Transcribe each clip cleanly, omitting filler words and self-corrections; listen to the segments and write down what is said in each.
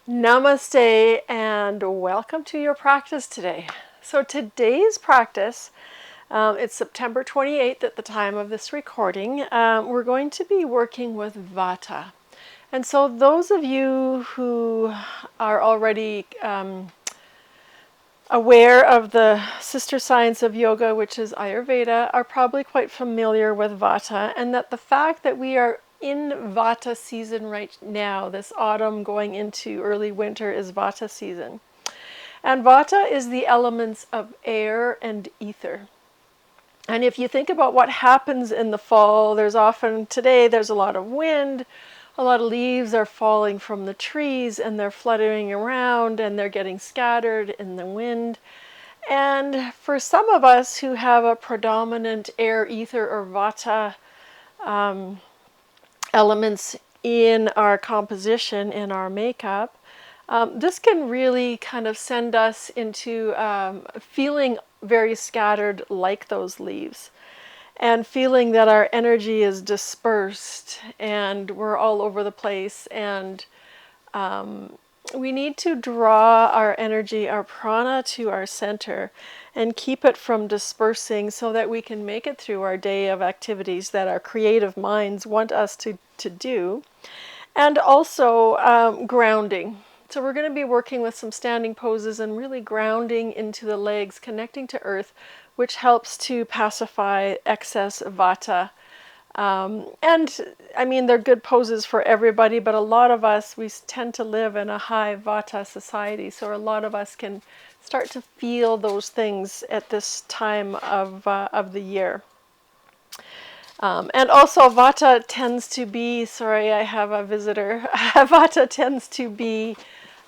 Namaste and welcome to your practice today. So today's practice, it's September 28th at the time of this recording. We're going to be working with Vata. And so those of you who are already aware of the sister science of yoga, which is Ayurveda, are probably quite familiar with Vata, and that the fact that we are in Vata season right now, this autumn going into early winter, is Vata season. And Vata is the elements of air and ether. And if you think about what happens in the fall, there's a lot of wind, a lot of leaves are falling from the trees and they're fluttering around and they're getting scattered in the wind. And for some of us who have a predominant air, ether, or Vata elements in our composition, in our makeup, this can really kind of send us into feeling very scattered like those leaves, and feeling that our energy is dispersed and we're all over the place, and we need to draw our energy, our prana, to our center and keep it from dispersing so that we can make it through our day of activities that our creative minds want us to do. And also grounding. So we're going to be working with some standing poses and really grounding into the legs, connecting to earth, which helps to pacify excess Vata. And I mean, they're good poses for everybody, but a lot of us, we tend to live in a high Vata society, so a lot of us can start to feel those things at this time of the year. And also Vata tends to be, sorry, I have a visitor, Vata tends to be,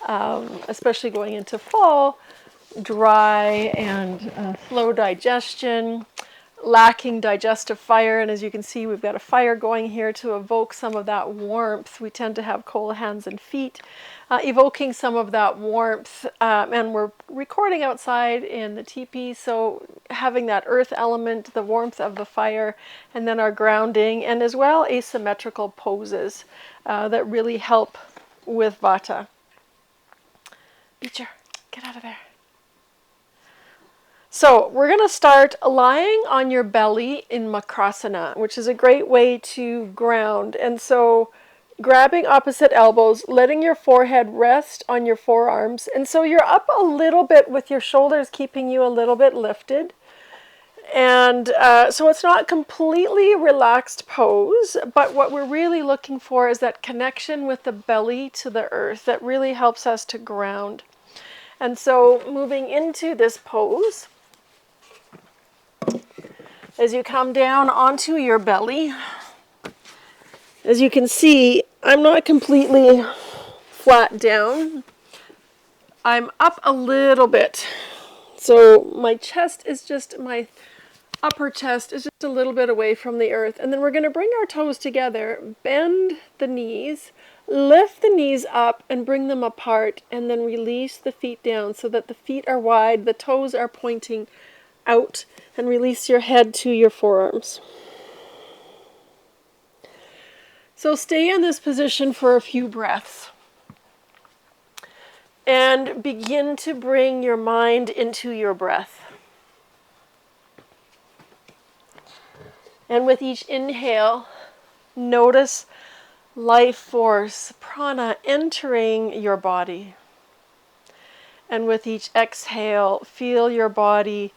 especially going into fall, dry and slow digestion, lacking digestive fire. And as you can see, we've got a fire going here to evoke some of that warmth. We tend to have cold hands and feet, evoking some of that warmth. And we're recording outside in the teepee, so having that earth element, the warmth of the fire, and then our grounding, and as well asymmetrical poses that really help with Vata. Beecher, get out of there. So we're going to start lying on your belly in Makrasana, which is a great way to ground. And so grabbing opposite elbows, letting your forehead rest on your forearms. And so you're up a little bit with your shoulders keeping you a little bit lifted. And so it's not completely relaxed pose, but what we're really looking for is that connection with the belly to the earth that really helps us to ground. And so moving into this pose, as you come down onto your belly, as you can see, I'm not completely flat down. I'm up a little bit. So my chest is just, my upper chest is just a little bit away from the earth. And then we're going to bring our toes together, bend the knees, lift the knees up and bring them apart, and then release the feet down so that the feet are wide, the toes are pointing out, and release your head to your forearms. So stay in this position for a few breaths. And begin to bring your mind into your breath. And with each inhale, notice life force, prana, entering your body. And with each exhale, feel your body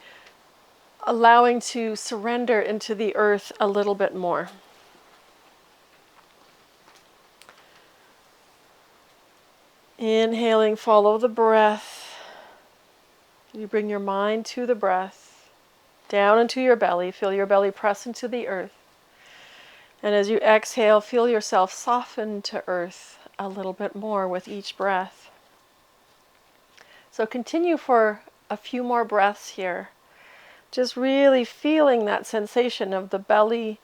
allowing to surrender into the earth a little bit more. Inhaling, follow the breath. You bring your mind to the breath, down into your belly. Feel your belly press into the earth. And as you exhale, feel yourself soften to earth a little bit more with each breath. So continue for a few more breaths here. Just really feeling that sensation of the belly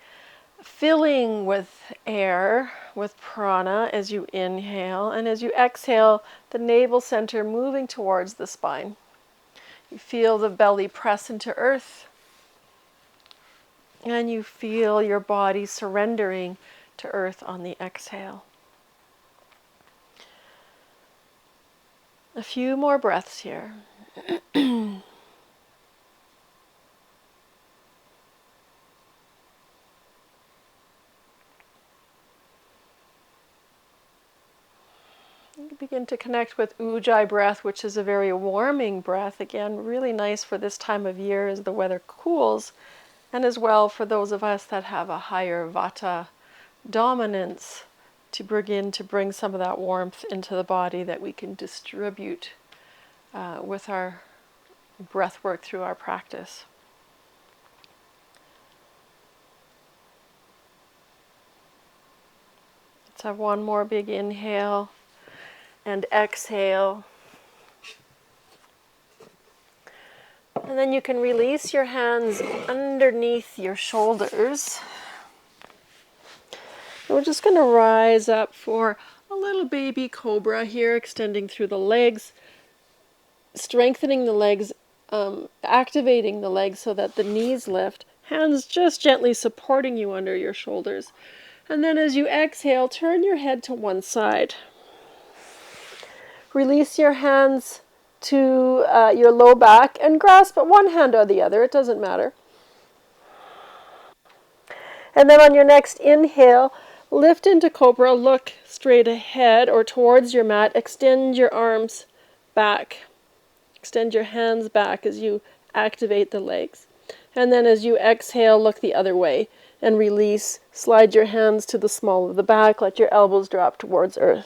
filling with air, with prana as you inhale, and as you exhale, the navel center moving towards the spine. You feel the belly press into earth, and you feel your body surrendering to earth on the exhale. A few more breaths here. You begin to connect with Ujjayi breath, which is a very warming breath. Again, really nice for this time of year as the weather cools, and as well for those of us that have a higher Vata dominance to bring some of that warmth into the body that we can distribute with our breath work through our practice. Let's have one more big inhale and exhale. And then you can release your hands underneath your shoulders. And we're just going to rise up for a little baby cobra here, extending through the legs, strengthening the legs, activating the legs so that the knees lift, hands just gently supporting you under your shoulders. And then as you exhale, turn your head to one side. Release your hands to your low back and grasp one hand or the other, it doesn't matter. And then on your next inhale, lift into cobra, look straight ahead or towards your mat, extend your arms back. Extend your hands back as you activate the legs. And then as you exhale, look the other way and release. Slide your hands to the small of the back. Let your elbows drop towards earth.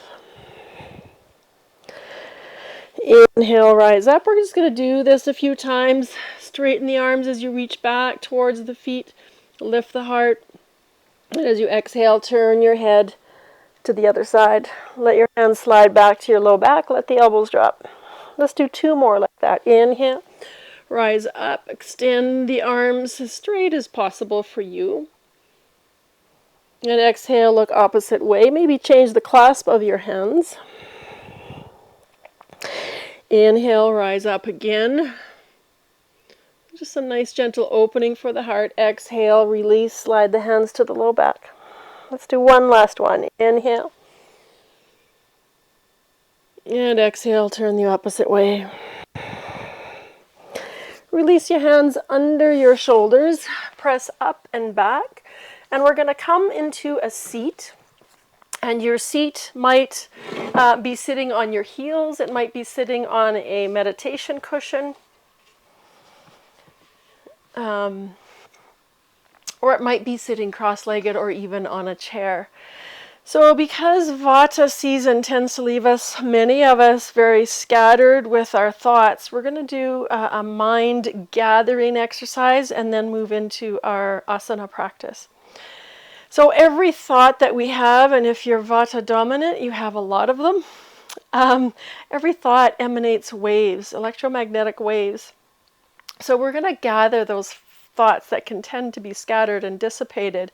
Inhale, rise up. We're just going to do this a few times. Straighten the arms as you reach back towards the feet. Lift the heart. And as you exhale, turn your head to the other side. Let your hands slide back to your low back. Let the elbows drop. Let's do two more like that. Inhale, rise up, extend the arms as straight as possible for you. And exhale, look opposite way. Maybe change the clasp of your hands. Inhale, rise up again. Just a nice gentle opening for the heart. Exhale, release, slide the hands to the low back. Let's do one last one. Inhale. And exhale, turn the opposite way. Release your hands under your shoulders, press up and back, and we're going to come into a seat. And your seat might be sitting on your heels, it might be sitting on a meditation cushion, or it might be sitting cross-legged or even on a chair. So because Vata season tends to leave us, many of us, very scattered with our thoughts, we're going to do a mind gathering exercise and then move into our asana practice. So every thought that we have, and if you're Vata dominant, you have a lot of them, every thought emanates waves, electromagnetic waves. So we're going to gather those thoughts that can tend to be scattered and dissipated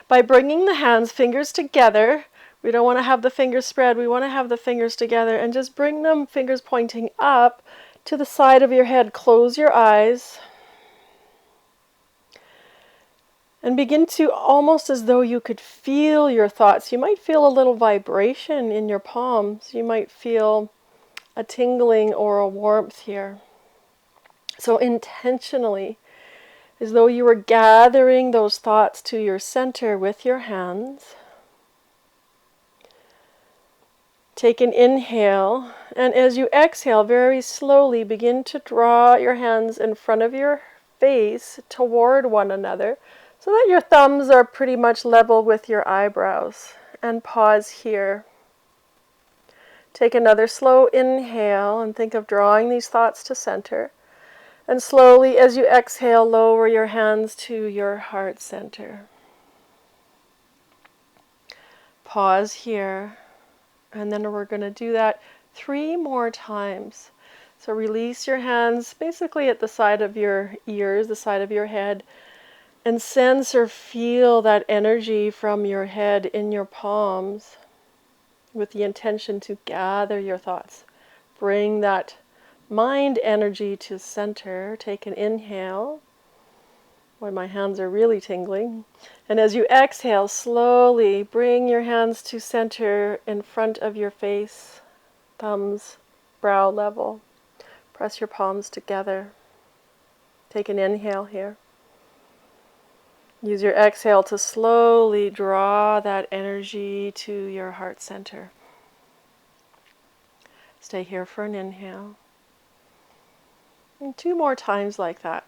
by bringing the hands, fingers together. We don't want to have the fingers spread. We want to have the fingers together and just bring them, fingers pointing up to the side of your head. Close your eyes and begin to, almost as though you could feel your thoughts. You might feel a little vibration in your palms. You might feel a tingling or a warmth here. So intentionally, as though you were gathering those thoughts to your center with your hands. Take an inhale, and as you exhale, very slowly begin to draw your hands in front of your face toward one another so that your thumbs are pretty much level with your eyebrows. And pause here. Take another slow inhale and think of drawing these thoughts to center. And slowly, as you exhale, lower your hands to your heart center. Pause here. And then we're going to do that 3 more times. So release your hands basically at the side of your ears, the side of your head, and sense or feel that energy from your head in your palms with the intention to gather your thoughts. Bring that mind energy to center. Take an inhale. When my hands are really tingling. And as you exhale, slowly bring your hands to center in front of your face, thumbs brow level. Press your palms together. Take an inhale here. Use your exhale to slowly draw that energy to your heart center. Stay here for an inhale. And 2 more times like that.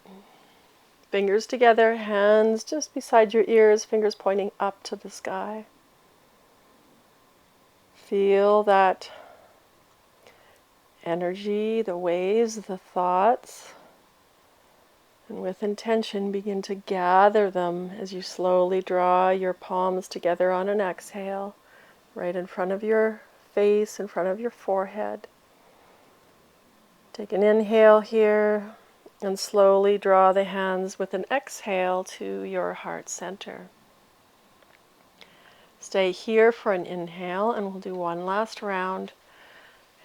Fingers together, hands just beside your ears, fingers pointing up to the sky. Feel that energy, the waves, the thoughts, and with intention begin to gather them as you slowly draw your palms together on an exhale, right in front of your face, in front of your forehead. Take an inhale here and slowly draw the hands with an exhale to your heart center. Stay here for an inhale and we'll do one last round.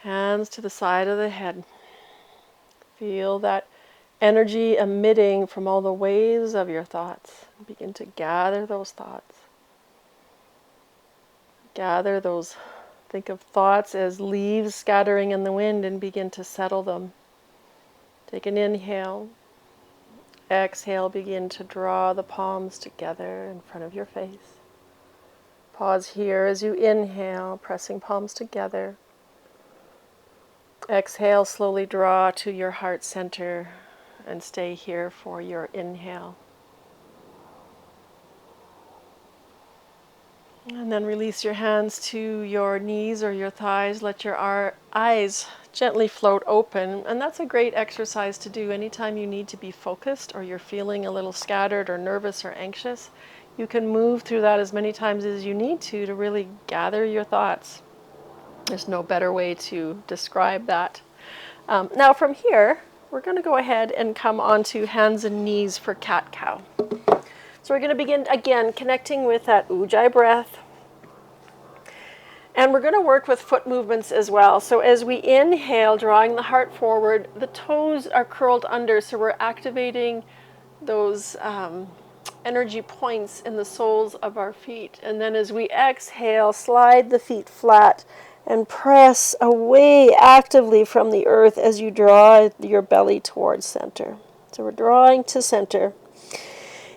Hands to the side of the head. Feel that energy emitting from all the waves of your thoughts. Begin to gather those thoughts. Gather those, think of thoughts as leaves scattering in the wind and begin to settle them. Take an inhale. Exhale, begin to draw the palms together in front of your face. Pause here as you inhale, pressing palms together. Exhale, slowly draw to your heart center and stay here for your inhale. And then release your hands to your knees or your thighs. Let your eyes gently float open. And that's a great exercise to do anytime you need to be focused or you're feeling a little scattered or nervous or anxious. You can move through that as many times as you need to really gather your thoughts. There's no better way to describe that. Now from here, we're going to go ahead and come onto hands and knees for cat-cow. So we're going to begin again connecting with that ujjayi breath. And we're going to work with foot movements as well. So as we inhale, drawing the heart forward, the toes are curled under. So we're activating those energy points in the soles of our feet. And then as we exhale, slide the feet flat and press away actively from the earth as you draw your belly towards center. So we're drawing to center.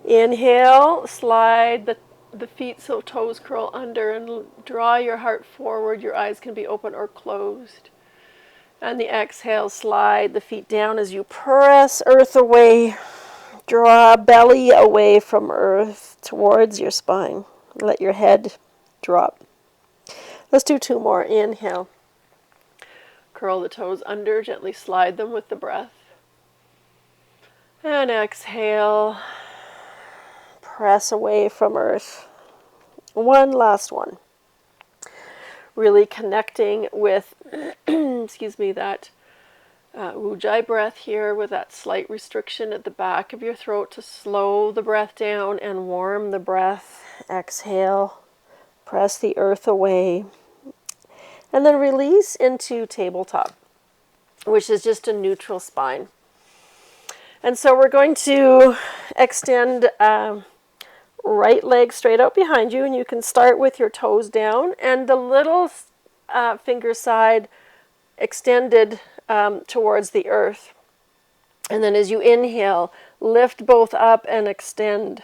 Inhale, slide the feet so toes curl under and draw your heart forward. Your eyes can be open or closed. And the exhale, slide the feet down as you press earth away. Draw belly away from earth towards your spine. Let your head drop. Let's do 2 more. Inhale. Curl the toes under, gently slide them with the breath. And exhale. Press away from earth. One last one. Really connecting with, excuse me, that ujjayi breath here with that slight restriction at the back of your throat to slow the breath down and warm the breath. Exhale. Press the earth away. And then release into tabletop, which is just a neutral spine. And so we're going to extend right leg straight out behind you, and you can start with your toes down and the little finger side extended towards the earth. And then as you inhale, lift both up and extend.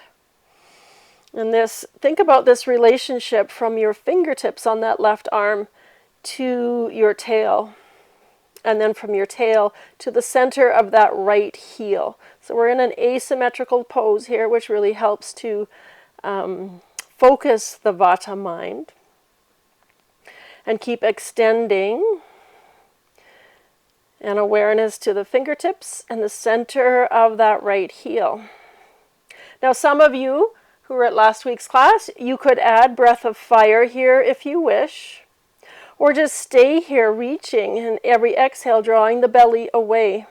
And think about this relationship from your fingertips on that left arm to your tail, and then from your tail to the center of that right heel. So we're in an asymmetrical pose here, which really helps to focus the Vata mind. And keep extending, and awareness to the fingertips and the center of that right heel. Now some of you who were at last week's class, you could add breath of fire here if you wish. Or just stay here reaching and every exhale drawing the belly away.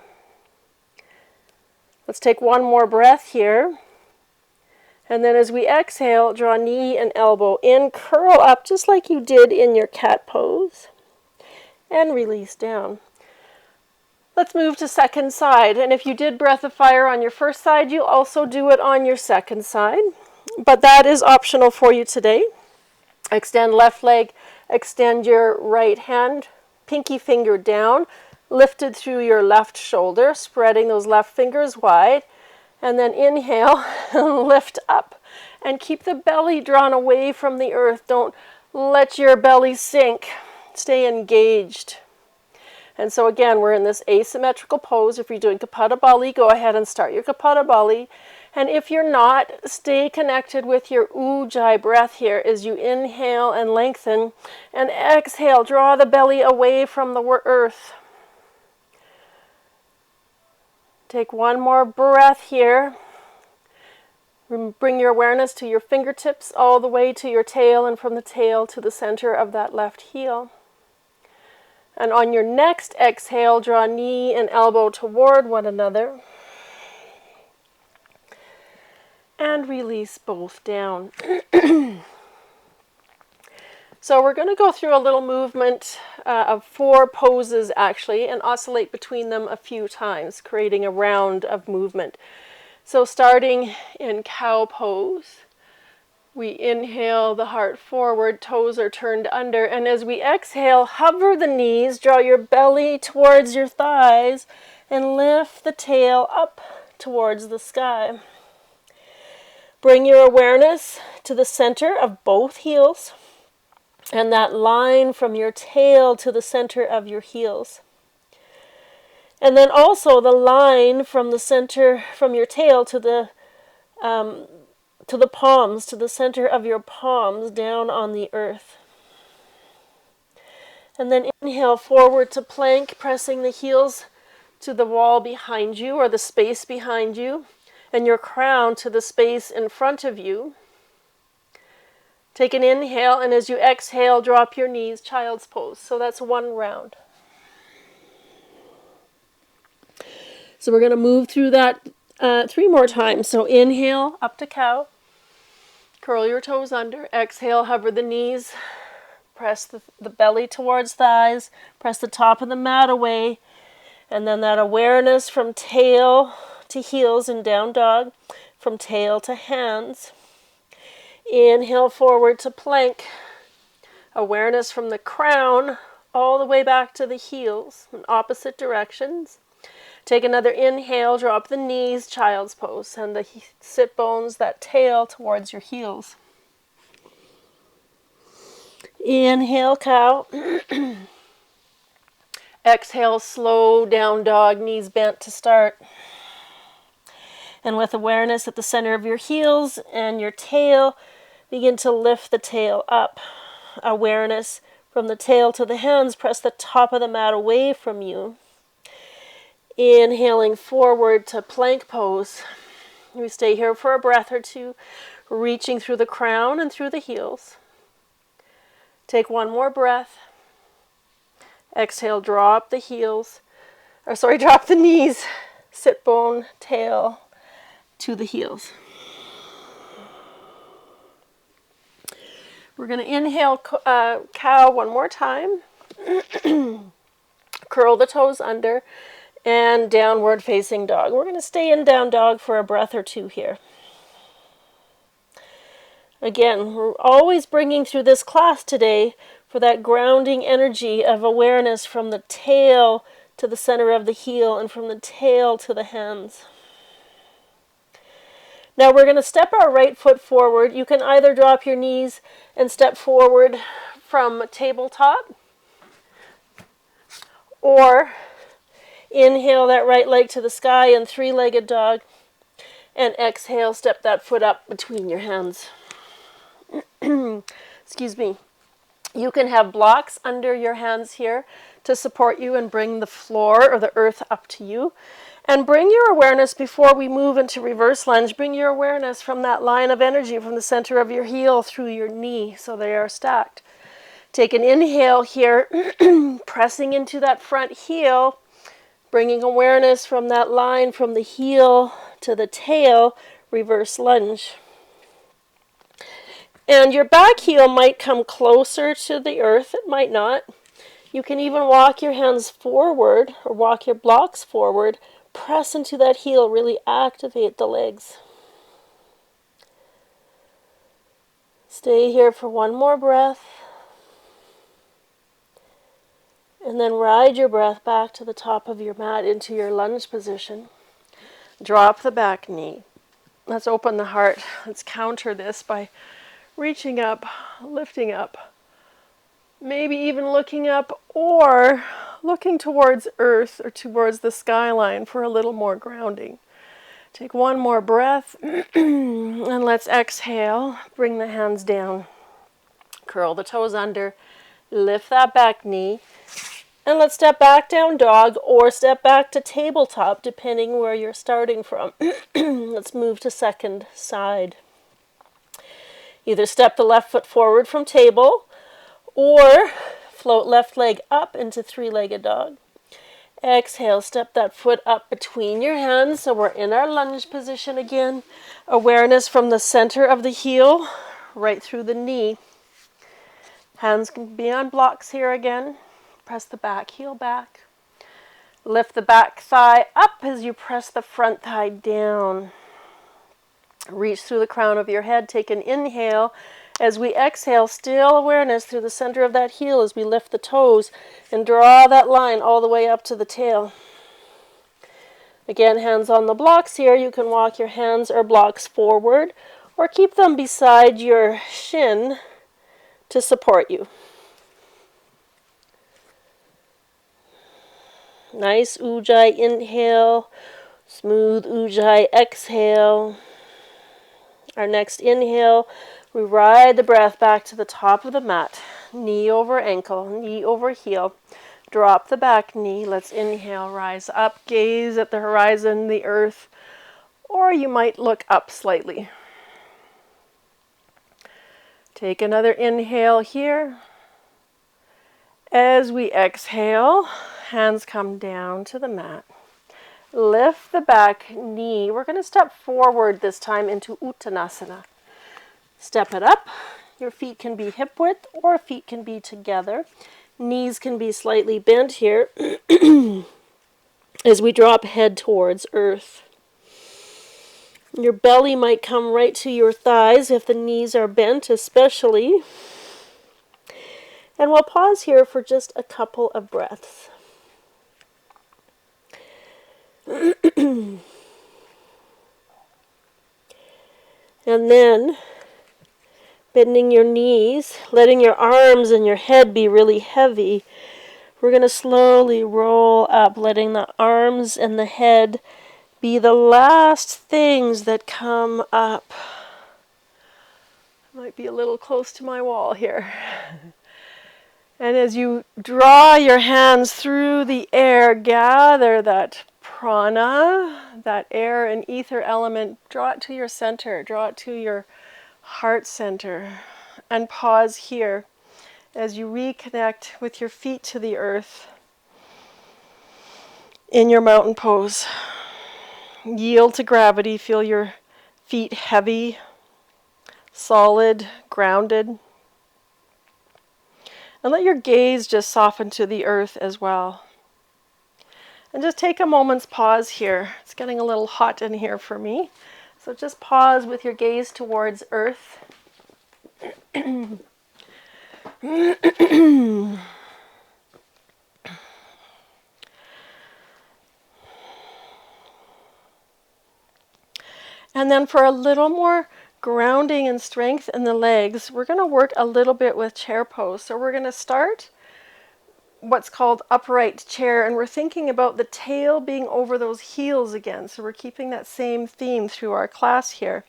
Let's take one more breath here. And then as we exhale, draw knee and elbow in, curl up just like you did in your cat pose. And release down. Let's move to second side. And if you did breath of fire on your first side, you'll also do it on your second side. But that is optional for you today. Extend left leg, extend your right hand, pinky finger down, lifted through your left shoulder, spreading those left fingers wide. And then inhale, lift up, and keep the belly drawn away from the earth. Don't let your belly sink. Stay engaged. And so again, we're in this asymmetrical pose. If you're doing Kapalabhati, go ahead and start your Kapalabhati. And if you're not, stay connected with your Ujjayi breath here as you inhale and lengthen, and exhale, draw the belly away from the earth. Take one more breath here. Bring your awareness to your fingertips all the way to your tail, and from the tail to the center of that left heel. And on your next exhale, draw knee and elbow toward one another. And release both down. So we're going to go through a little movement of 4 poses actually, and oscillate between them a few times, creating a round of movement. So starting in cow pose, we inhale the heart forward, toes are turned under, and as we exhale, hover the knees, draw your belly towards your thighs, and lift the tail up towards the sky. Bring your awareness to the center of both heels, and that line from your tail to the center of your heels. And then also the line from the center, from your tail to the palms, to the center of your palms, down on the earth. And then inhale forward to plank, pressing the heels to the wall behind you or the space behind you, and your crown to the space in front of you. Take an inhale, and as you exhale, drop your knees, child's pose. So that's one round. So we're going to move through that 3 more times. So inhale, up to cow. Curl your toes under. Exhale, hover the knees. Press the belly towards thighs. Press the top of the mat away. And then that awareness from tail to heels in down dog. From tail to hands. Inhale forward to plank. Awareness from the crown all the way back to the heels in opposite directions. Take another inhale, drop the knees, child's pose. Send the sit bones, that tail, towards your heels. Inhale, cow. Exhale, slow down dog, knees bent to start. And with awareness at the center of your heels and your tail, begin to lift the tail up. Awareness from the tail to the hands, press the top of the mat away from you. Inhaling forward to plank pose. We stay here for a breath or two, reaching through the crown and through the heels. Take one more breath. Exhale, drop the heels, drop the knees, sit bone, tail to the heels. We're going to inhale cow one more time. Curl the toes under. And downward facing dog. We're going to stay in down dog for a breath or two here. Again, we're always bringing through this class today for that grounding energy of awareness from the tail to the center of the heel and from the tail to the hands. Now we're going to step our right foot forward. You can either drop your knees and step forward from tabletop, or inhale that right leg to the sky in 3-legged dog, and exhale, step that foot up between your hands. Excuse me. You can have blocks under your hands here to support you and bring the floor or the earth up to you. And bring your awareness, before we move into reverse lunge, bring your awareness from that line of energy from the center of your heel through your knee, so they are stacked. Take an inhale here, pressing into that front heel, bringing awareness from that line from the heel to the tail, reverse lunge. And your back heel might come closer to the earth, it might not. You can even walk your hands forward or walk your blocks forward, press into that heel, really activate the legs. Stay here for one more breath. And then ride your breath back to the top of your mat into your lunge position. Drop the back knee. Let's open the heart. Let's counter this by reaching up, lifting up. Maybe even looking up or looking towards earth or towards the skyline for a little more grounding. Take one more breath and let's exhale. Bring the hands down. Curl the toes under. Lift that back knee. And let's step back down dog or step back to tabletop depending where you're starting from. Let's move to second side. Either step the left foot forward from table or float left leg up into three-legged dog. Exhale, step that foot up between your hands so we're in our lunge position again. Awareness from the center of the heel right through the knee. Hands can be on blocks here again. Press the back heel back. Lift the back thigh up as you press the front thigh down. Reach through the crown of your head. Take an inhale. As we exhale, still awareness through the center of that heel as we lift the toes and draw that line all the way up to the tail. Again, hands on the blocks here. You can walk your hands or blocks forward or keep them beside your shin to support you. Nice ujjayi inhale, smooth ujjayi exhale. Our next inhale, we ride the breath back to the top of the mat. Knee over ankle, knee over heel. Drop the back knee. Let's inhale, rise up, gaze at the horizon, the earth, or you might look up slightly. Take another inhale here. As we exhale, hands come down to the mat. Lift the back knee. We're going to step forward this time into Uttanasana. Step it up. Your feet can be hip width or feet can be together. Knees can be slightly bent here as we drop head towards earth. Your belly might come right to your thighs if the knees are bent especially. And we'll pause here for just a couple of breaths. And then bending your knees, letting your arms and your head be really heavy. We're going to slowly roll up, letting the arms and the head be the last things that come up. Might be a little close to my wall here. And as you draw your hands through the air, gather that prana, that air and ether element, draw it to your center, draw it to your heart center, and pause here as you reconnect with your feet to the earth in your mountain pose. Yield to gravity, feel your feet heavy, solid, grounded. And let your gaze just soften to the earth as well. And just take a moment's pause here. It's getting a little hot in here for me. So just pause with your gaze towards earth. And then for a little more grounding and strength in the legs, we're going to work a little bit with chair pose. So we're going to start what's called upright chair, and we're thinking about the tail being over those heels again. So we're keeping that same theme through our class here.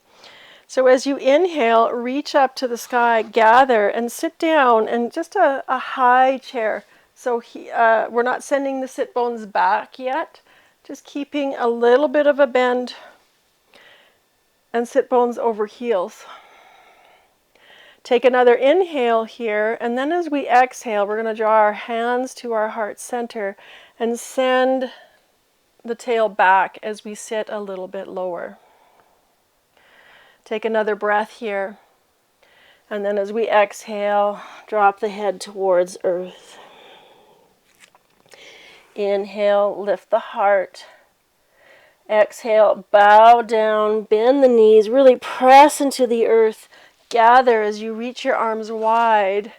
So as you inhale, reach up to the sky, gather, and sit down in just a high chair. So we're not sending the sit bones back yet, just keeping a little bit of a bend and sit bones over heels. Take another inhale here, and then as we exhale, we're going to draw our hands to our heart center and send the tail back as we sit a little bit lower. Take another breath here, and then as we exhale, drop the head towards earth. Inhale, lift the heart. Exhale, bow down, bend the knees, really press into the earth. Gather as you reach your arms wide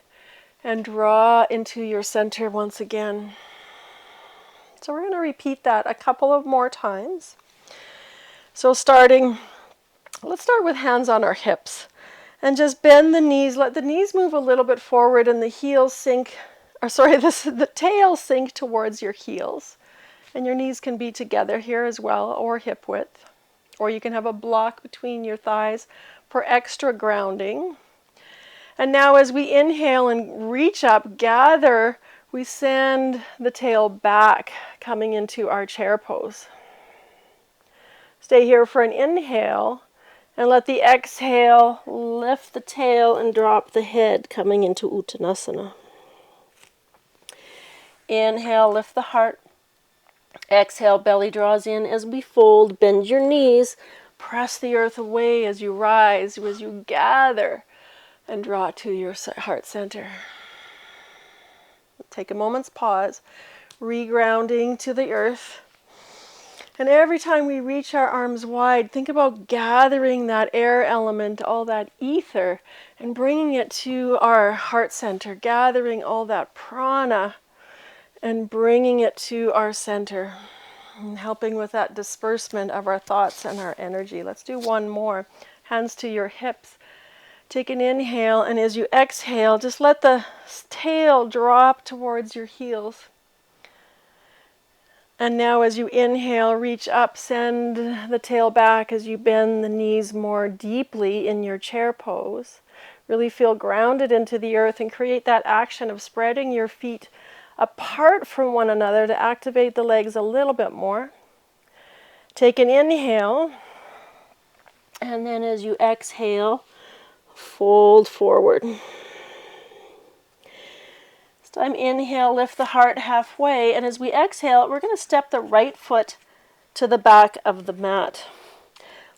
and draw into your center once again. So we're going to repeat that a couple of more times. So let's start with hands on our hips and just bend the knees. Let the knees move a little bit forward and the heels sink, the tail sink towards your heels. And your knees can be together here as well, or hip width. Or you can have a block between your thighs for extra grounding. And now as we inhale and reach up, gather, we send the tail back, coming into our chair pose. Stay here for an inhale, and let the exhale lift the tail and drop the head, coming into Uttanasana. Inhale, lift the heart. Exhale, belly draws in as we fold. Bend your knees. Press the earth away as you rise, as you gather and draw to your heart center. Take a moment's pause, regrounding to the earth. And every time we reach our arms wide, think about gathering that air element, all that ether, and bringing it to our heart center, gathering all that prana and bringing it to our center, and helping with that disbursement of our thoughts and our energy. Let's do one more. Hands to your hips. Take an inhale, and as you exhale, just let the tail drop towards your heels. And now as you inhale, reach up, send the tail back as you bend the knees more deeply in your chair pose. Really feel grounded into the earth and create that action of spreading your feet apart from one another to activate the legs a little bit more. Take an inhale, and then as you exhale, fold forward. This time, inhale, lift the heart halfway, and as we exhale, we're going to step the right foot to the back of the mat.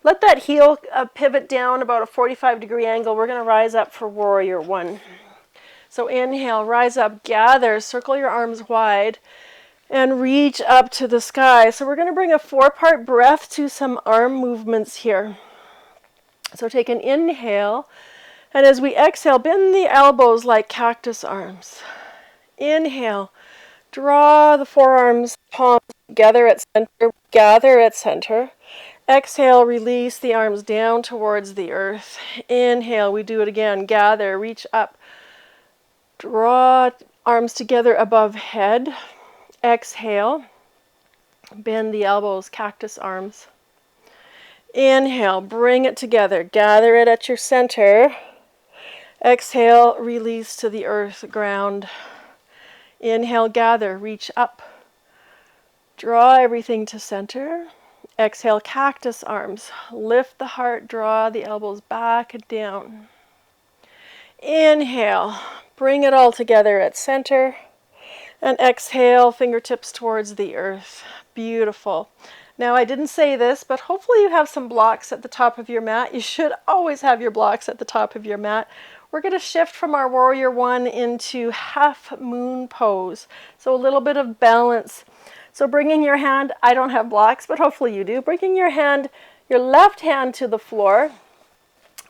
Let that heel pivot down about a 45-degree angle. We're going to rise up for warrior one. So inhale, rise up, gather, circle your arms wide, and reach up to the sky. So we're going to bring a 4-part breath to some arm movements here. So take an inhale, and as we exhale, bend the elbows like cactus arms. Inhale, draw the forearms, palms together at center, gather at center. Exhale, release the arms down towards the earth. Inhale, we do it again, gather, reach up. Draw arms together above head. Exhale, bend the elbows, cactus arms. Inhale, bring it together, gather it at your center. Exhale, release to the earth, ground. Inhale, gather, reach up. Draw everything to center. Exhale, cactus arms. Lift the heart, draw the elbows back and down. Inhale, bring it all together at center. And exhale, fingertips towards the earth. Beautiful. Now, I didn't say this, but hopefully you have some blocks at the top of your mat. You should always have your blocks at the top of your mat. We're going to shift from our warrior one into half moon pose. So a little bit of balance. So bringing your hand, I don't have blocks, but hopefully you do. Bringing your hand, your left hand to the floor.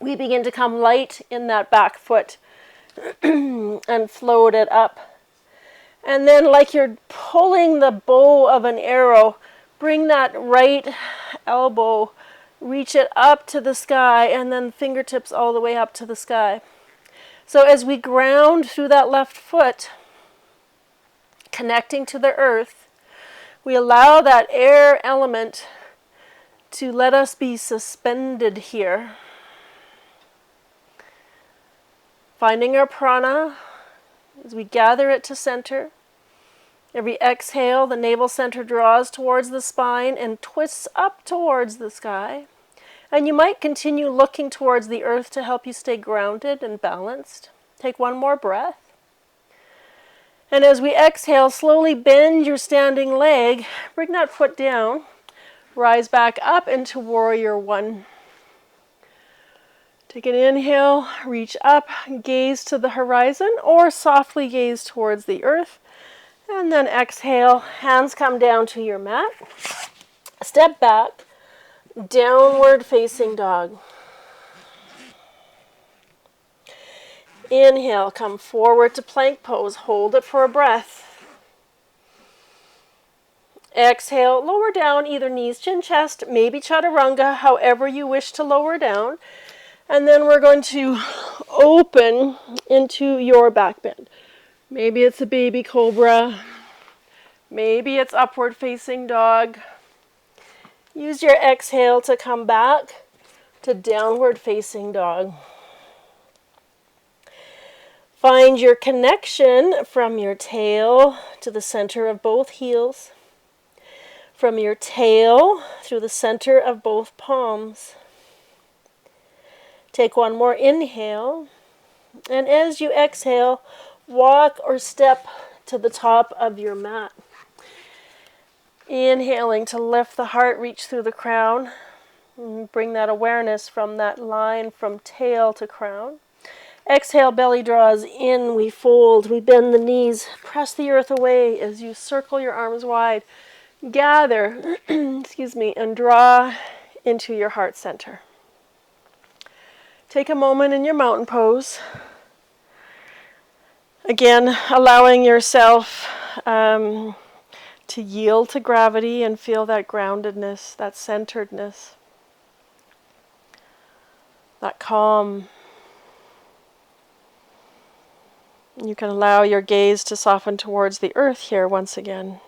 We begin to come light in that back foot and float it up. And then like you're pulling the bow of an arrow, bring that right elbow, reach it up to the sky, and then fingertips all the way up to the sky. So as we ground through that left foot, connecting to the earth, we allow that air element to let us be suspended here. Finding our prana as we gather it to center. Every exhale, the navel center draws towards the spine and twists up towards the sky. And you might continue looking towards the earth to help you stay grounded and balanced. Take one more breath. And as we exhale, slowly bend your standing leg. Bring that foot down. Rise back up into warrior one. Take an inhale, reach up, gaze to the horizon, or softly gaze towards the earth. And then exhale, hands come down to your mat. Step back, downward facing dog. Inhale, come forward to plank pose. Hold it for a breath. Exhale, lower down either knees, chin, chest, maybe chaturanga, however you wish to lower down. And then we're going to open into your back bend. Maybe it's a baby cobra. Maybe it's upward facing dog. Use your exhale to come back to downward facing dog. Find your connection from your tail to the center of both heels. From your tail through the center of both palms. Take one more inhale, and as you exhale, walk or step to the top of your mat. Inhaling to lift the heart, reach through the crown. Bring that awareness from that line from tail to crown. Exhale, belly draws in, we fold, we bend the knees, press the earth away as you circle your arms wide. Gather, and draw into your heart center. Take a moment in your mountain pose. Again, allowing yourself to yield to gravity and feel that groundedness, that centeredness, that calm. You can allow your gaze to soften towards the earth here once again.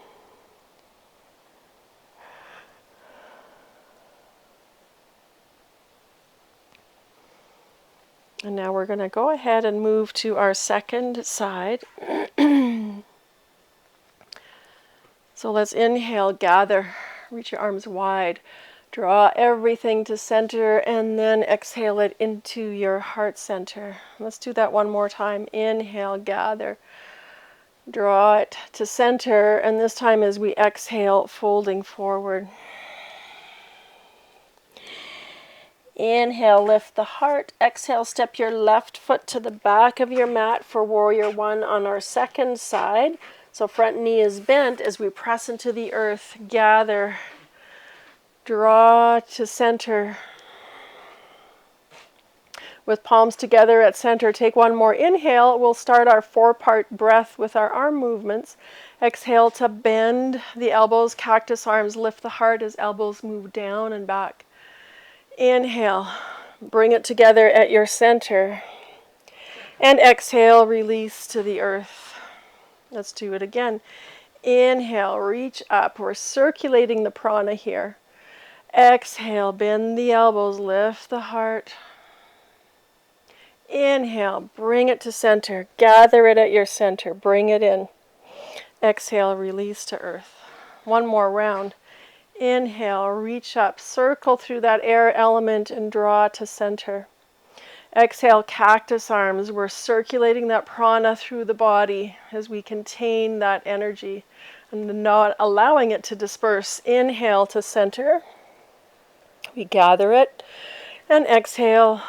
And now we're going to go ahead and move to our second side. So let's inhale, gather, reach your arms wide, draw everything to center, and then exhale it into your heart center. Let's do that one more time. Inhale, gather, draw it to center, and this time as we exhale, folding forward. Inhale, lift the heart. Exhale, step your left foot to the back of your mat for warrior one on our second side. So front knee is bent as we press into the earth. Gather, draw to center. With palms together at center, take one more inhale. We'll start our 4-part breath with our arm movements. Exhale to bend the elbows, cactus arms, lift the heart as elbows move down and back. Inhale, bring it together at your center. And exhale, release to the earth. Let's do it again. Inhale, reach up. We're circulating the prana here. Exhale, bend the elbows, lift the heart. Inhale, bring it to center. Gather it at your center. Bring it in. Exhale, release to earth. One more round. Inhale, reach up, circle through that air element and draw to center. Exhale, cactus arms. We're circulating that prana through the body as we contain that energy and not allowing it to disperse. Inhale to center. We gather it and exhale,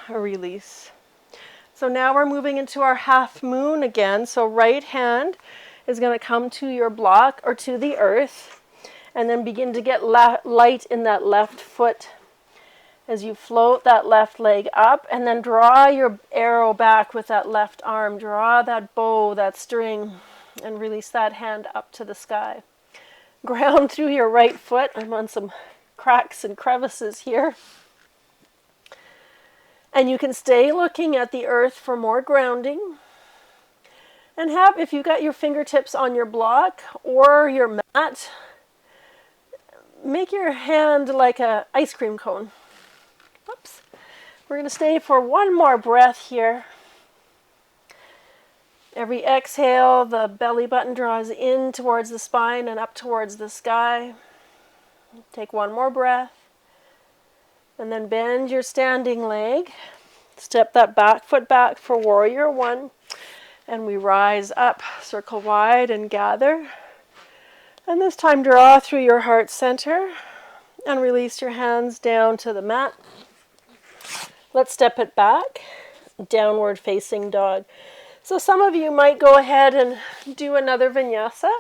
release. So now we're moving into our half moon again. So right hand is going to come to your block or to the earth. And then begin to get light in that left foot as you float that left leg up, and then draw your arrow back with that left arm. Draw that bow, that string, and release that hand up to the sky. Ground through your right foot. I'm on some cracks and crevices here. And you can stay looking at the earth for more grounding. And if you've got your fingertips on your block or your mat, make your hand like an ice cream cone. Oops. We're going to stay for one more breath here. Every exhale, the belly button draws in towards the spine and up towards the sky. Take one more breath. And then bend your standing leg. Step that back foot back for warrior one. And we rise up, circle wide and gather. And this time draw through your heart center and release your hands down to the mat. Let's step it back, downward facing dog. So some of you might go ahead and do another vinyasa.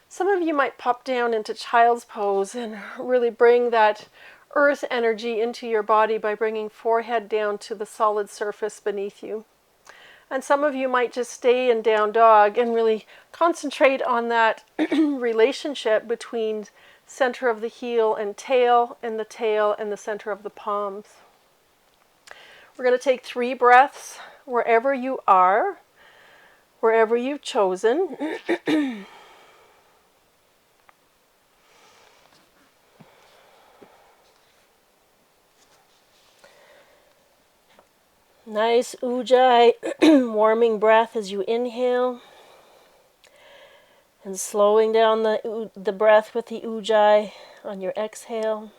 Some of you might pop down into child's pose and really bring that earth energy into your body by bringing forehead down to the solid surface beneath you. And some of you might just stay in down dog and really concentrate on that relationship between center of the heel and the tail and the center of the palms. We're going to take 3 breaths wherever you are, wherever you've chosen. Nice ujjayi warming breath as you inhale, and slowing down the breath with the ujjayi on your exhale.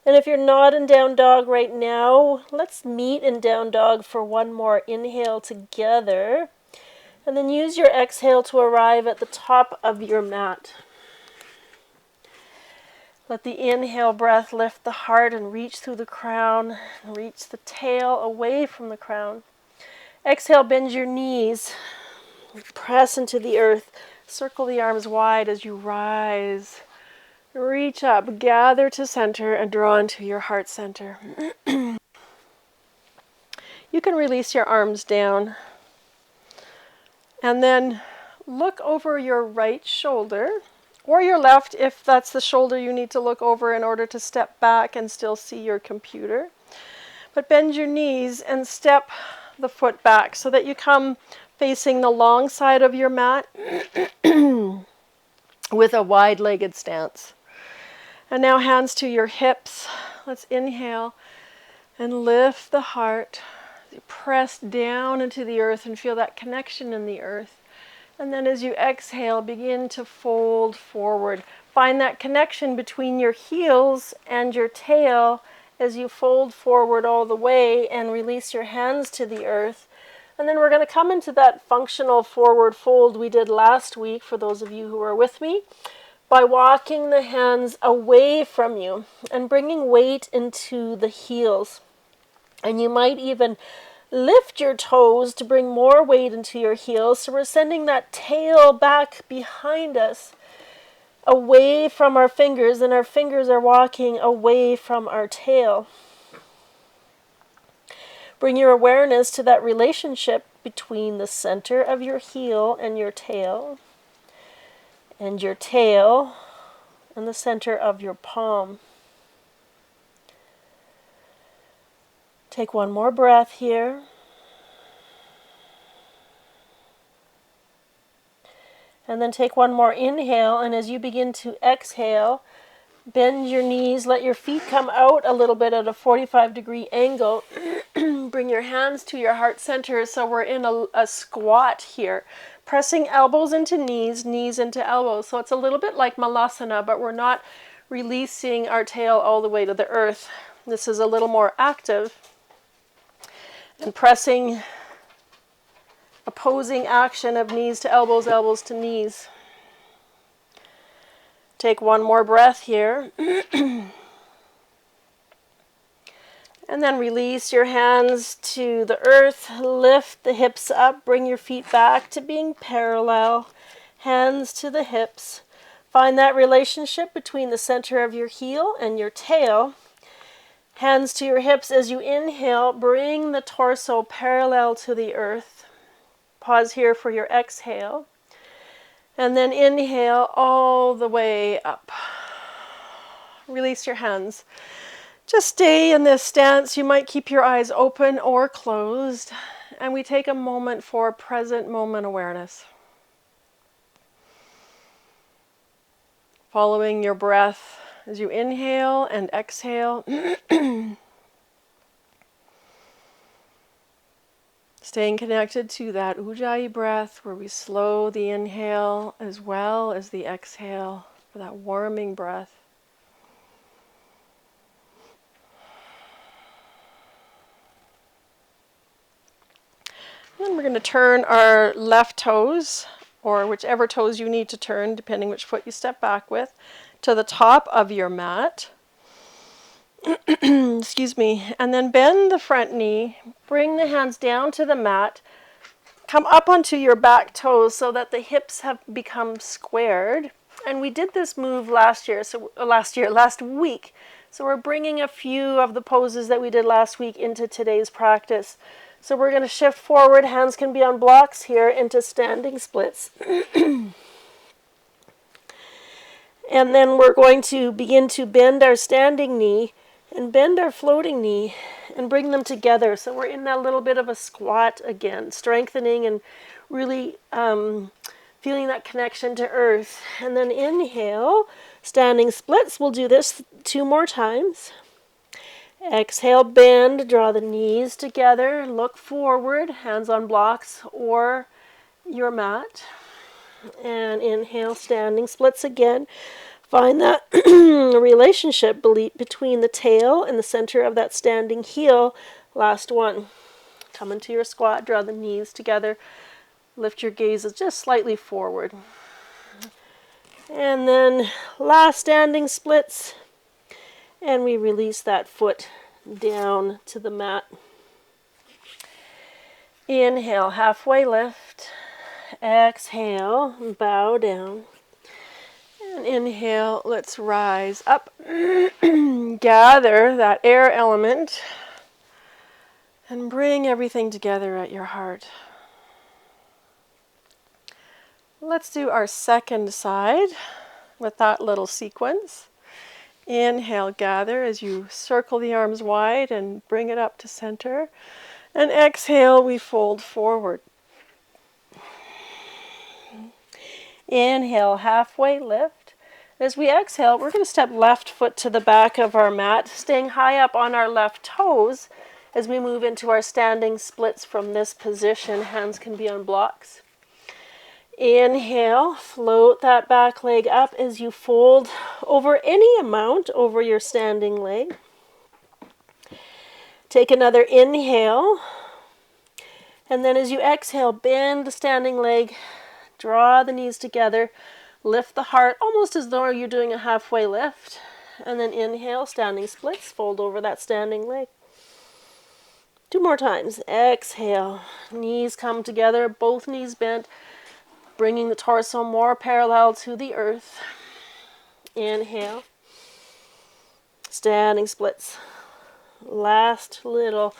And if you're not in down dog right now, let's meet in down dog for one more inhale together. And then use your exhale to arrive at the top of your mat. Let the inhale breath lift the heart and reach through the crown, and reach the tail away from the crown. Exhale, bend your knees, press into the earth, circle the arms wide as you rise. Reach up, gather to center, and draw into your heart center. You can release your arms down. And then look over your right shoulder, or your left if that's the shoulder you need to look over in order to step back and still see your computer. But bend your knees and step the foot back so that you come facing the long side of your mat with a wide-legged stance. And now hands to your hips. Let's inhale and lift the heart. Press down into the earth and feel that connection in the earth. And then as you exhale, begin to fold forward. Find that connection between your heels and your tail as you fold forward all the way and release your hands to the earth. And then we're going to come into that functional forward fold we did last week, for those of you who were with me, by walking the hands away from you and bringing weight into the heels. And you might even lift your toes to bring more weight into your heels. So we're sending that tail back behind us, away from our fingers, and our fingers are walking away from our tail. Bring your awareness to that relationship between the center of your heel and your tail and the center of your palm. Take one more breath here. And then take one more inhale, and as you begin to exhale, bend your knees, let your feet come out a little bit at a 45-degree angle. Bring your hands to your heart center, so we're in a squat here. Pressing elbows into knees, knees into elbows. So it's a little bit like malasana, but we're not releasing our tail all the way to the earth. This is a little more active. And pressing, opposing action of knees to elbows, elbows to knees. Take one more breath here. And then release your hands to the earth. Lift the hips up. Bring your feet back to being parallel. Hands to the hips. Find that relationship between the center of your heel and your tail. Hands to your hips as you inhale. Bring the torso parallel to the earth. Pause here for your exhale. And then inhale all the way up. Release your hands. Just stay in this stance. You might keep your eyes open or closed. And we take a moment for present moment awareness. Following your breath as you inhale and exhale. Staying connected to that ujjayi breath where we slow the inhale as well as the exhale for that warming breath. Then we're going to turn our left toes, or whichever toes you need to turn, depending which foot you step back with, to the top of your mat. Excuse me. And then bend the front knee, bring the hands down to the mat, come up onto your back toes so that the hips have become squared. And we did this move last week. So we're bringing a few of the poses that we did last week into today's practice. So we're going to shift forward. Hands can be on blocks here into standing splits. And then we're going to begin to bend our standing knee and bend our floating knee and bring them together. So we're in that little bit of a squat again, strengthening and really feeling that connection to earth. And then inhale, standing splits. We'll do this 2 more times. Exhale, bend, draw the knees together, look forward, hands on blocks or your mat. And inhale, standing splits again. Find that relationship between the tail and the center of that standing heel. Last one. Come into your squat, draw the knees together, lift your gazes just slightly forward. And then last standing splits, and we release that foot down to the mat. Inhale, halfway lift. Exhale, bow down. And inhale, let's rise up. Gather that air element and bring everything together at your heart. Let's do our second side with that little sequence. Inhale, gather as you circle the arms wide and bring it up to center. And exhale, we fold forward. Inhale, halfway lift. As we exhale, we're going to step left foot to the back of our mat, staying high up on our left toes as we move into our standing splits from this position. Hands can be on blocks. Inhale, float that back leg up as you fold over any amount over your standing leg. Take another inhale, and then as you exhale, bend the standing leg, draw the knees together, lift the heart almost as though you're doing a halfway lift, and then inhale, standing splits, fold over that standing leg. 2 more times. Exhale, knees come together, both knees bent, bringing the torso more parallel to the earth. Inhale, standing splits. Last little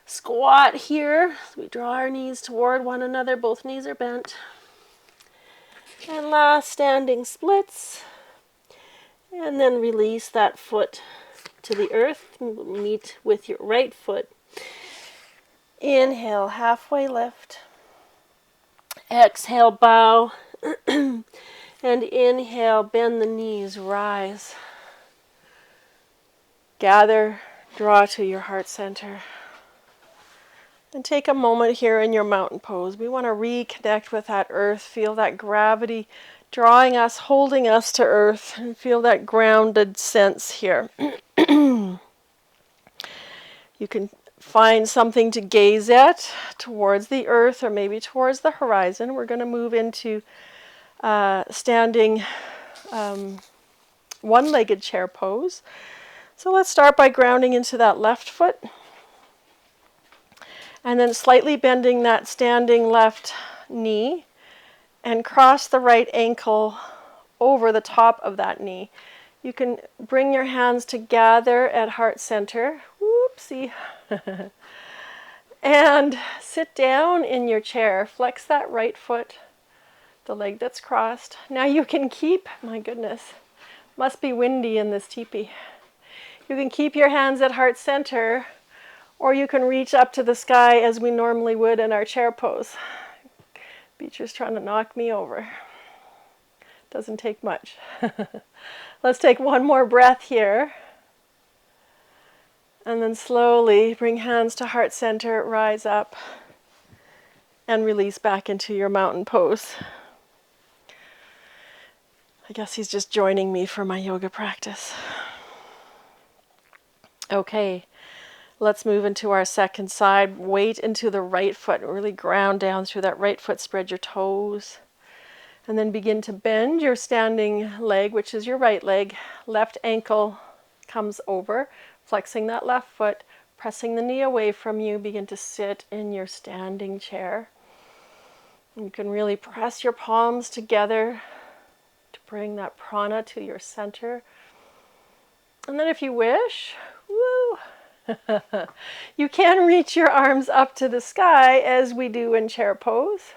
squat here. We draw our knees toward one another, both knees are bent. And last standing splits. And then release that foot to the earth. Meet with your right foot. Inhale, halfway lift. Exhale, bow. And inhale, bend the knees, rise. Gather, draw to your heart center. And take a moment here in your mountain pose. We want to reconnect with that earth, feel that gravity drawing us, holding us to earth, and feel that grounded sense here. You can find something to gaze at towards the earth or maybe towards the horizon. We're going to move into standing one-legged chair pose. So let's start by grounding into that left foot. And then slightly bending that standing left knee and cross the right ankle over the top of that knee. You can bring your hands together at heart center. Whoopsie. And sit down in your chair. Flex that right foot, the leg that's crossed. Now you can keep, my goodness, must be windy in this teepee. You can keep your hands at heart center, or you can reach up to the sky as we normally would in our chair pose. Beecher's trying to knock me over. Doesn't take much. Let's take one more breath here. And then slowly bring hands to heart center, rise up, and release back into your mountain pose. I guess he's just joining me for my yoga practice. Okay. Let's move into our second side. Weight into the right foot. Really ground down through that right foot. Spread your toes. And then begin to bend your standing leg, which is your right leg. Left ankle comes over. Flexing that left foot. Pressing the knee away from you. Begin to sit in your standing chair. You can really press your palms together to bring that prana to your center. And then if you wish, You can reach your arms up to the sky as we do in chair pose.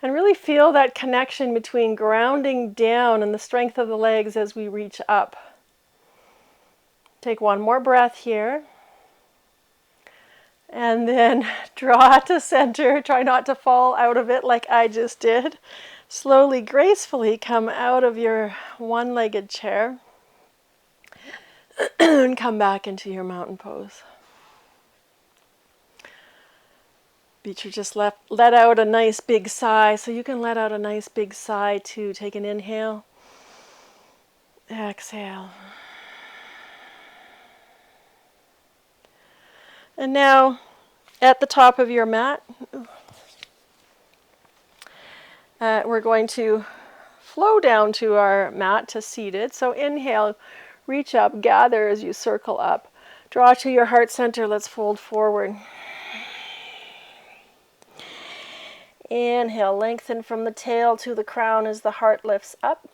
And really feel that connection between grounding down and the strength of the legs as we reach up. Take one more breath here. And then draw to center. Try not to fall out of it like I just did. Slowly, gracefully come out of your one-legged chair and come back into your mountain pose. Beecher just let out a nice big sigh, so you can let out a nice big sigh too. Take an inhale, exhale. And now, at the top of your mat, we're going to flow down to our mat to seated. So inhale, reach up, gather as you circle up. Draw to your heart center, let's fold forward. Inhale, lengthen from the tail to the crown as the heart lifts up.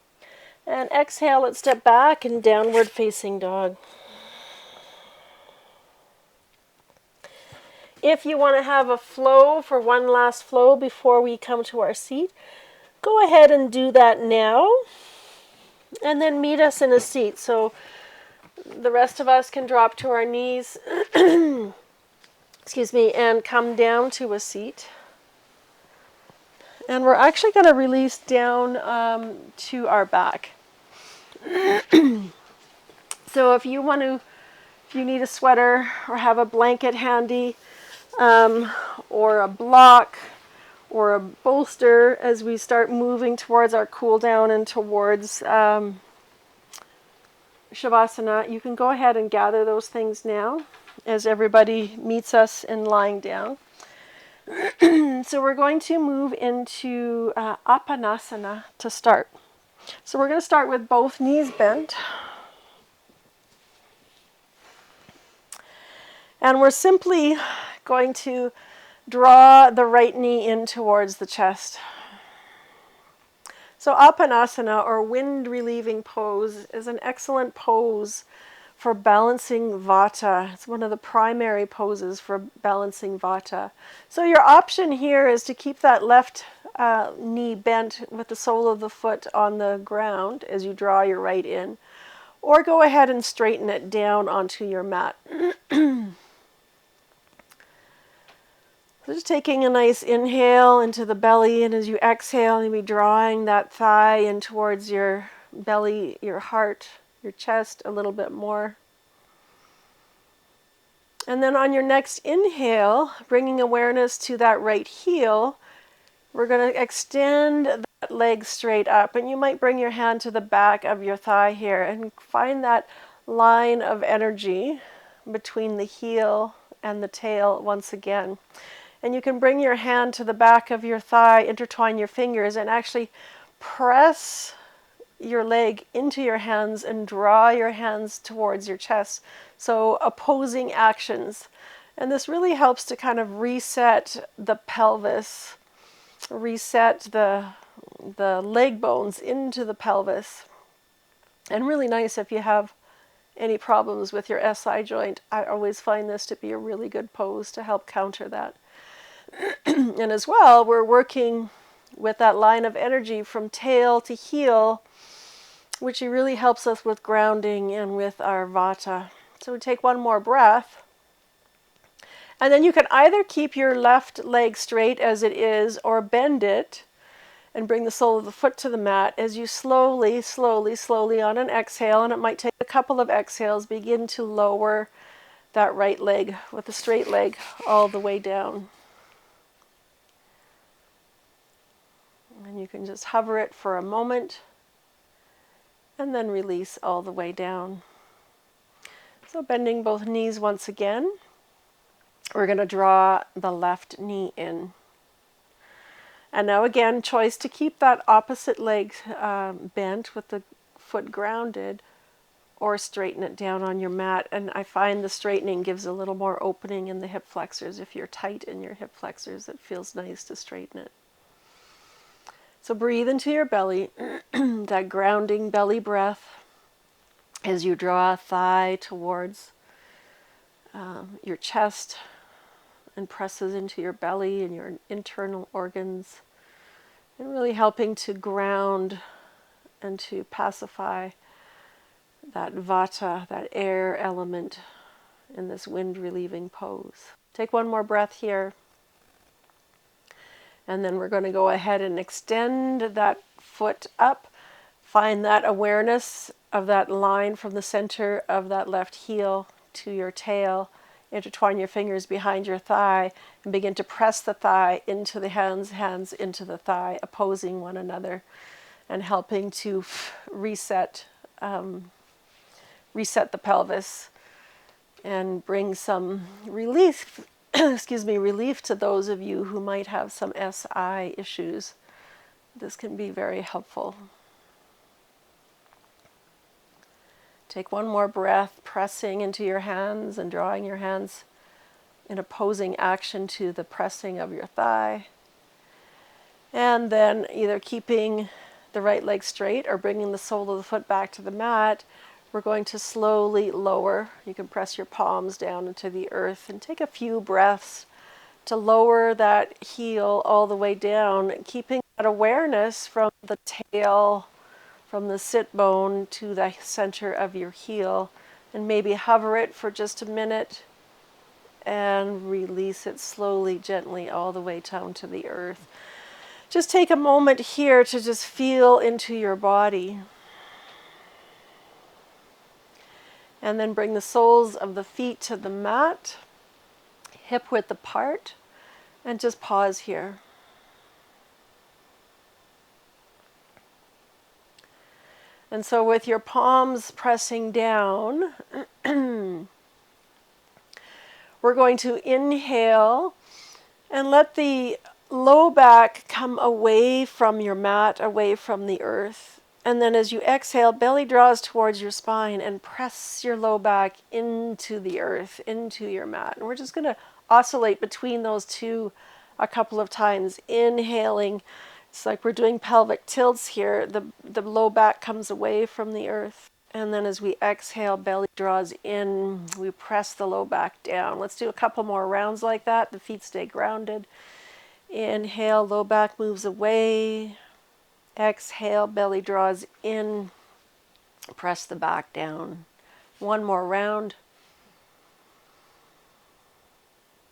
And exhale, let's step back and downward facing dog. If you want to have a flow for one last flow before we come to our seat, go ahead and do that now. And then meet us in a seat. So the rest of us can drop to our knees, excuse me, and come down to a seat. And we're actually going to release down to our back. So if you need a sweater or have a blanket handy, or a block or a bolster as we start moving towards our cool down and towards Shavasana, you can go ahead and gather those things now as everybody meets us in lying down. So we're going to move into Apanasana to start. So we're going to start with both knees bent. And we're simply going to draw the right knee in towards the chest. So Apanasana, or wind relieving pose, is an excellent pose for balancing Vata. It's one of the primary poses for balancing Vata. So your option here is to keep that left knee bent with the sole of the foot on the ground as you draw your right in, or go ahead and straighten it down onto your mat. So just taking a nice inhale into the belly, and as you exhale, you'll be drawing that thigh in towards your belly, your heart, your chest a little bit more. And then on your next inhale, bringing awareness to that right heel, we're going to extend that leg straight up. And you might bring your hand to the back of your thigh here and find that line of energy between the heel and the tail once again. And you can bring your hand to the back of your thigh, intertwine your fingers, and actually press your leg into your hands and draw your hands towards your chest. So opposing actions. And this really helps to kind of reset the pelvis, reset the leg bones into the pelvis. And really nice if you have any problems with your SI joint. I always find this to be a really good pose to help counter that. And as well, we're working with that line of energy from tail to heel, which really helps us with grounding and with our Vata. So we take one more breath. And then you can either keep your left leg straight as it is, or bend it and bring the sole of the foot to the mat as you slowly, slowly, slowly on an exhale, and it might take a couple of exhales, begin to lower that right leg with a straight leg all the way down. And you can just hover it for a moment and then release all the way down. So bending both knees once again. We're going to draw the left knee in. And now again, choice to keep that opposite leg bent with the foot grounded, or straighten it down on your mat. And I find the straightening gives a little more opening in the hip flexors. If you're tight in your hip flexors, it feels nice to straighten it. So breathe into your belly, that grounding belly breath as you draw a thigh towards your chest and presses into your belly and your internal organs, and really helping to ground and to pacify that vata, that air element in this wind relieving pose. Take one more breath here, and then we're going to go ahead and extend that foot up. Find that awareness of that line from the center of that left heel to your tail. Intertwine your fingers behind your thigh and begin to press the thigh into the hands, hands into the thigh, opposing one another and helping to reset the pelvis and bring some relief, excuse me, relief to those of you who might have some SI issues. This can be very helpful. Take one more breath, pressing into your hands and drawing your hands in opposing action to the pressing of your thigh. And then either keeping the right leg straight or bringing the sole of the foot back to the mat, we're going to slowly lower. You can press your palms down into the earth and take a few breaths to lower that heel all the way down, keeping that awareness from the tail, from the sit bone to the center of your heel, and maybe hover it for just a minute and release it slowly, gently, all the way down to the earth. Just take a moment here to just feel into your body. And then bring the soles of the feet to the mat, hip width apart, and just pause here. And so with your palms pressing down, we're going to inhale and let the low back come away from your mat, away from the earth. And then as you exhale, belly draws towards your spine and press your low back into the earth, into your mat. And we're just going to oscillate between those two a couple of times. Inhaling, it's like we're doing pelvic tilts here. The low back comes away from the earth. And then as we exhale, belly draws in, we press the low back down. Let's do a couple more rounds like that. The feet stay grounded. Inhale, low back moves away. Exhale, belly draws in. Press the back down. One more round.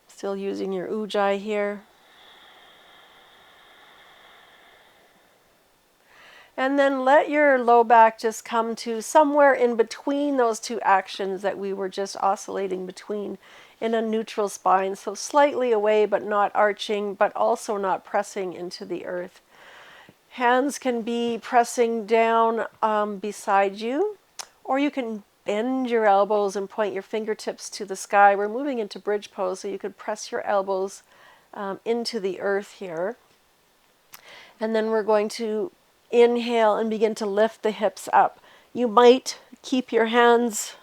Still using your ujjayi here. And then let your low back just come to somewhere in between those two actions that we were just oscillating between, in a neutral spine. So slightly away, but not arching, but also not pressing into the earth. Hands can be pressing down beside you, or you can bend your elbows and point your fingertips to the sky. We're moving into bridge pose, so you could press your elbows into the earth here. And then we're going to inhale and begin to lift the hips up. You might keep your hands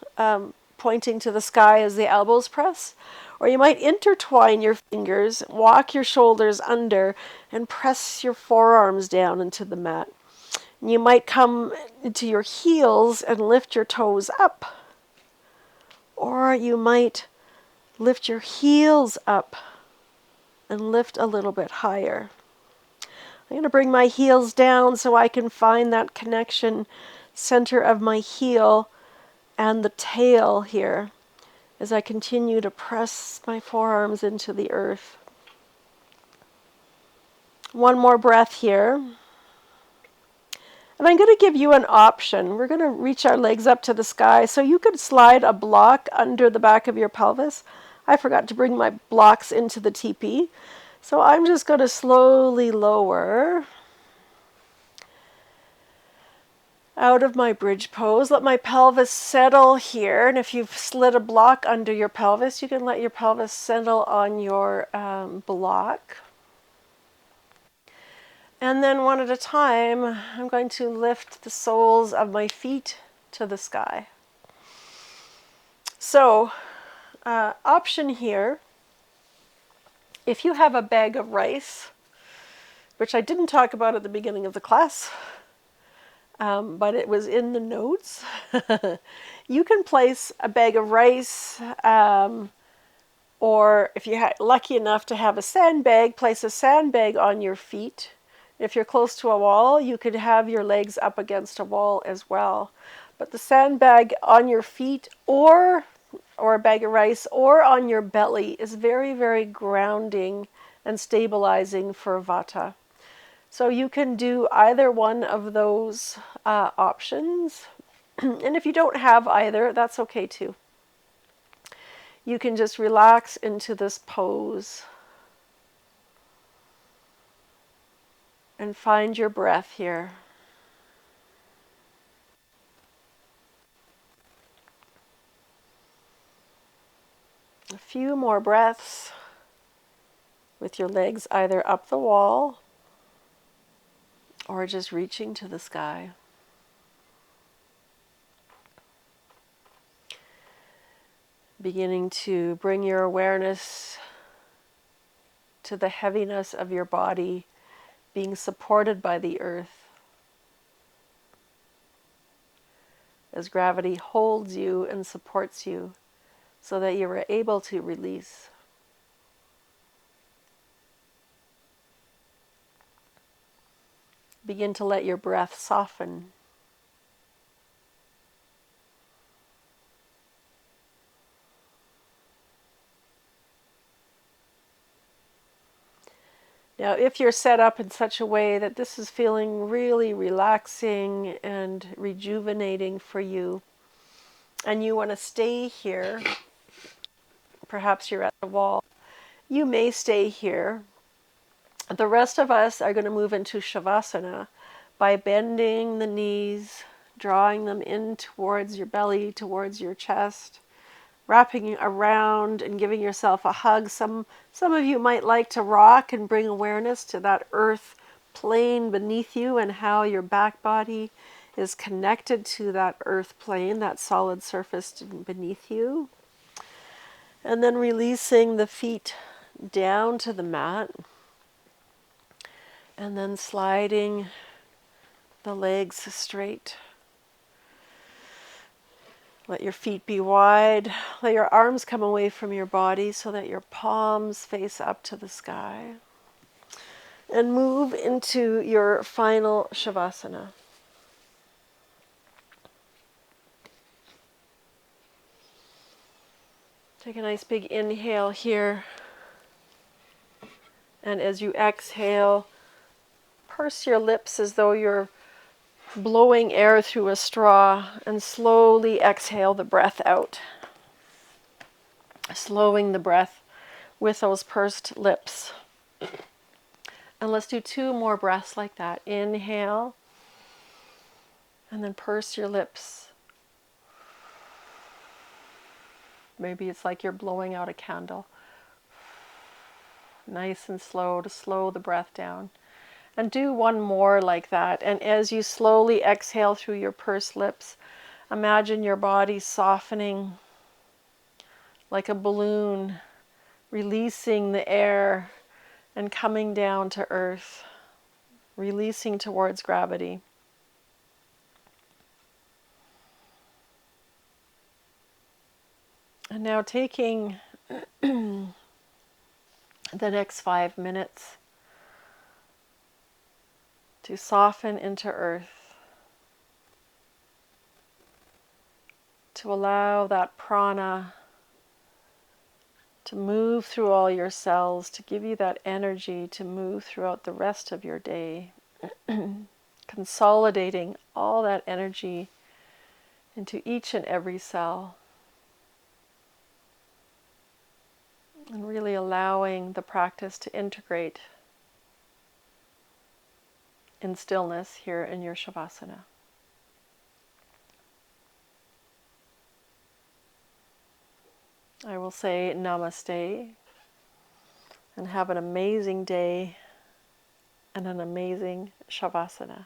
pointing to the sky as the elbows press, or you might intertwine your fingers, walk your shoulders under, and press your forearms down into the mat. And you might come into your heels and lift your toes up, or you might lift your heels up and lift a little bit higher. I'm going to bring my heels down so I can find that connection center of my heel and the tail here as I continue to press my forearms into the earth. One more breath here. And I'm going to give you an option. We're going to reach our legs up to the sky. So you could slide a block under the back of your pelvis. I forgot to bring my blocks into the teepee. So I'm just going to slowly lower out of my bridge pose. Let my pelvis settle here. And if you've slid a block under your pelvis, you can let your pelvis settle on your block. And then one at a time, I'm going to lift the soles of my feet to the sky. So, option here, if you have a bag of rice, which I didn't talk about at the beginning of the class, but it was in the notes. You can place a bag of rice, or if you're lucky enough to have a sandbag, place a sandbag on your feet. If you're close to a wall, you could have your legs up against a wall as well. But the sandbag on your feet or a bag of rice or on your belly is very, very grounding and stabilizing for Vata. So you can do either one of those options. And if you don't have either, that's okay too. You can just relax into this pose and find your breath here. A few more breaths with your legs either up the wall or just reaching to the sky. Beginning to bring your awareness to the heaviness of your body being supported by the earth as gravity holds you and supports you so that you are able to release. Begin to let your breath soften. Now, if you're set up in such a way that this is feeling really relaxing and rejuvenating for you, and you want to stay here, perhaps you're at the wall, you may stay here. The rest of us are going to move into Shavasana by bending the knees, drawing them in towards your belly, towards your chest, wrapping around and giving yourself a hug. Some of you might like to rock and bring awareness to that earth plane beneath you and how your back body is connected to that earth plane, that solid surface beneath you. And then releasing the feet down to the mat. And then sliding the legs straight. Let your feet be wide. Let your arms come away from your body so that your palms face up to the sky. And move into your final Shavasana. Take a nice big inhale here. And as you exhale, purse your lips as though you're blowing air through a straw, and slowly exhale the breath out. Slowing the breath with those pursed lips. And let's do 2 more breaths like that. Inhale, and then purse your lips. Maybe it's like you're blowing out a candle. Nice and slow to slow the breath down. And do 1 more like that. And as you slowly exhale through your pursed lips, imagine your body softening like a balloon, releasing the air and coming down to earth, releasing towards gravity. And now taking the next 5 minutes to soften into earth, to allow that prana to move through all your cells, to give you that energy to move throughout the rest of your day, consolidating all that energy into each and every cell, and really allowing the practice to integrate in stillness here in your Shavasana. I will say namaste and have an amazing day and an amazing Shavasana.